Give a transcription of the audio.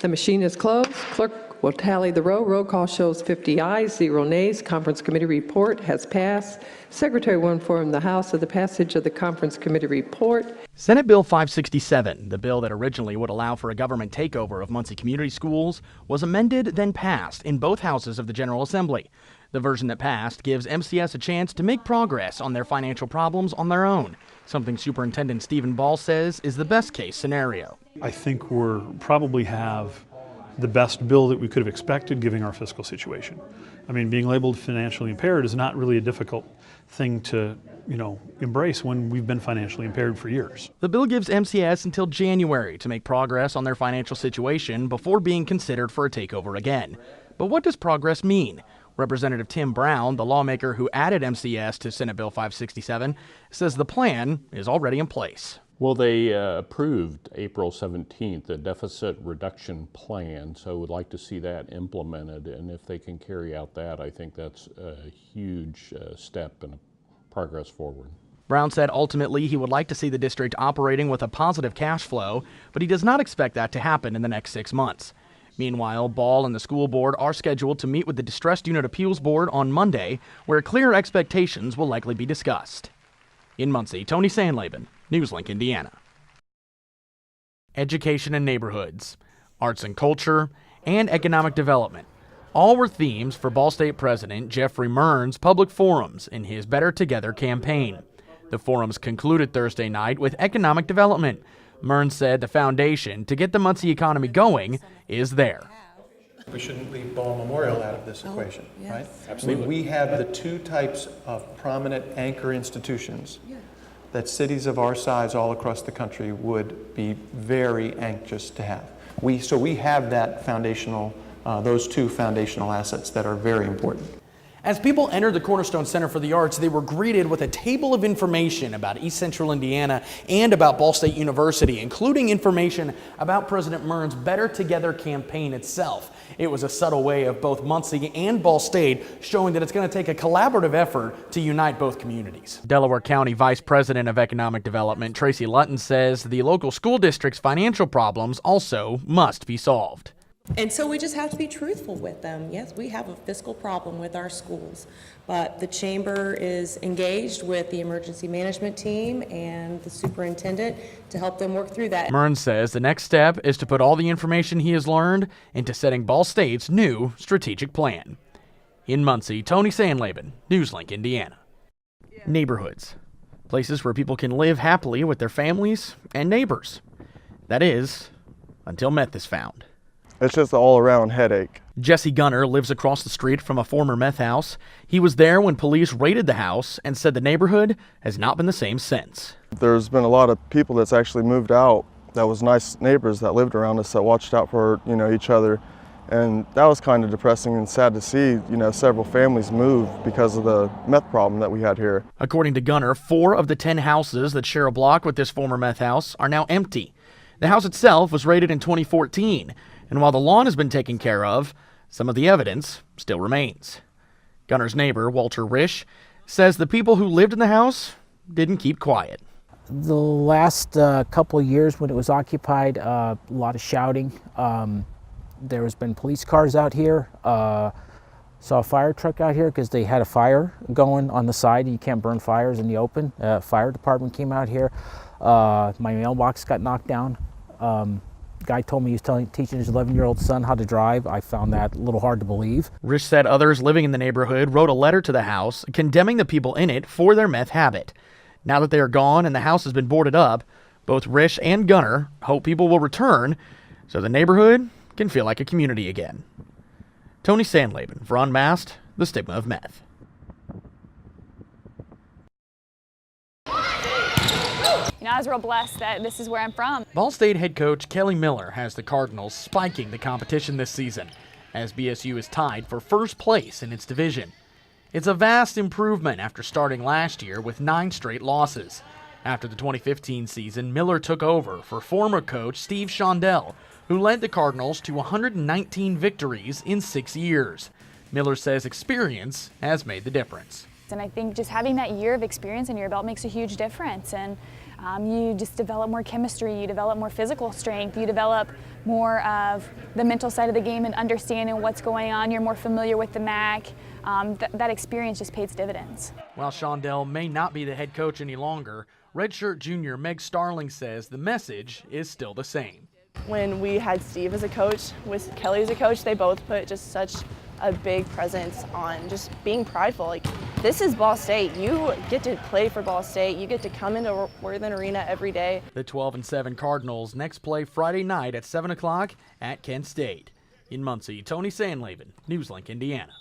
The machine is closed. Clerk will tally the roll. Roll call shows 50 ayes, 0 nays. Conference committee report has passed. Secretary will inform the House of the passage of the conference committee report. Senate Bill 567, the bill that originally would allow for a government takeover of Muncie Community Schools, was amended then passed in both houses of the General Assembly. The version that passed gives MCS a chance to make progress on their financial problems on their own, something Superintendent Stephen Ball says is the best case scenario. I think we're probably have the best bill that we could have expected given our fiscal situation. I mean, being labeled financially impaired is not really a difficult thing to, embrace when we've been financially impaired for years. The bill gives MCS until January to make progress on their financial situation before being considered for a takeover again. But what does progress mean? Representative Tim Brown, the lawmaker who added MCS to Senate Bill 567, says the plan is already in place. Well, they approved April 17th a deficit reduction plan, so we'd like to see that implemented. And if they can carry out that, I think that's a huge step and progress forward. Brown said ultimately he would like to see the district operating with a positive cash flow, but he does not expect that to happen in the next 6 months. Meanwhile, Ball and the school board are scheduled to meet with the Distressed Unit Appeals Board on Monday, where clear expectations will likely be discussed. In Muncie, Tony Sandlaben, NewsLink, Indiana. Education and neighborhoods, arts and culture, and economic development. All were themes for Ball State President Jeffrey Mearns' public forums in his Better Together campaign. The forums concluded Thursday night with economic development. Mearns said the foundation to get the Muncie economy going is there. We shouldn't leave Ball Memorial out of this equation, yes, right? Absolutely. We have the two types of prominent anchor institutions that cities of our size all across the country would be very anxious to have. So we have that foundational, those two foundational assets that are very important. As people entered the Cornerstone Center for the Arts, they were greeted with a table of information about East Central Indiana and about Ball State University, including information about President Mearns' Better Together campaign itself. It was a subtle way of both Muncie and Ball State showing that it's going to take a collaborative effort to unite both communities. Delaware County Vice President of Economic Development Tracy Lutton says the local school district's financial problems also must be solved. And so we just have to be truthful with them. Yes, we have a fiscal problem with our schools, but the chamber is engaged with the emergency management team and the superintendent to help them work through that. Mearns says the next step is to put all the information he has learned into setting Ball State's new strategic plan. In Muncie, Tony Sandlaben, NewsLink, Indiana. Neighborhoods, places where people can live happily with their families and neighbors. That is, until meth is found. It's just an all-around headache. Jesse Gunner lives across the street from a former meth house. He was there when police raided the house and said the neighborhood has not been the same since. There's been a lot of people that's actually moved out that was nice neighbors that lived around us that watched out for, each other. And that was kind of depressing and sad to see, several families move because of the meth problem that we had here. According to Gunner, 4 of the 10 houses that share a block with this former meth house are now empty. The house itself was raided in 2014. And while the lawn has been taken care of, some of the evidence still remains. Gunner's neighbor, Walter Risch, says the people who lived in the house didn't keep quiet. The last couple of years when it was occupied, a lot of shouting. There has been police cars out here. Saw a fire truck out here because they had a fire going on the side. You can't burn fires in the open. Fire department came out here. My mailbox got knocked down. Guy told me he was teaching his 11-year-old son how to drive. I found that a little hard to believe. Risch said others living in the neighborhood wrote a letter to the house condemning the people in it for their meth habit. Now that they are gone and the house has been boarded up, both Risch and Gunner hope people will return so the neighborhood can feel like a community again. Tony Sandlaben for Unmasked, The Stigma of Meth. I was real blessed that this is where I'm from. Ball State head coach Kelly Miller has the Cardinals spiking the competition this season, as BSU is tied for first place in its division. It's a vast improvement after starting last year with 9 straight losses. After the 2015 season, Miller took over for former coach Steve Shondell, who led the Cardinals to 119 victories in 6 years. Miller says experience has made the difference. And I think just having that year of experience under your belt makes a huge difference. And You just develop more chemistry, you develop more physical strength, you develop more of the mental side of the game and understanding what's going on. You're more familiar with the MAC. That experience just pays dividends. While Shondell may not be the head coach any longer, redshirt junior Meg Starling says the message is still the same. When we had Steve as a coach, with Kelly as a coach, they both put just such a big presence on just being prideful. Like, this is Ball State. You get to play for Ball State. You get to come into Worthen Arena every day. The 12-7 Cardinals next play Friday night at 7 o'clock at Kent State. In Muncie, Tony Sandlaven, NewsLink, Indiana.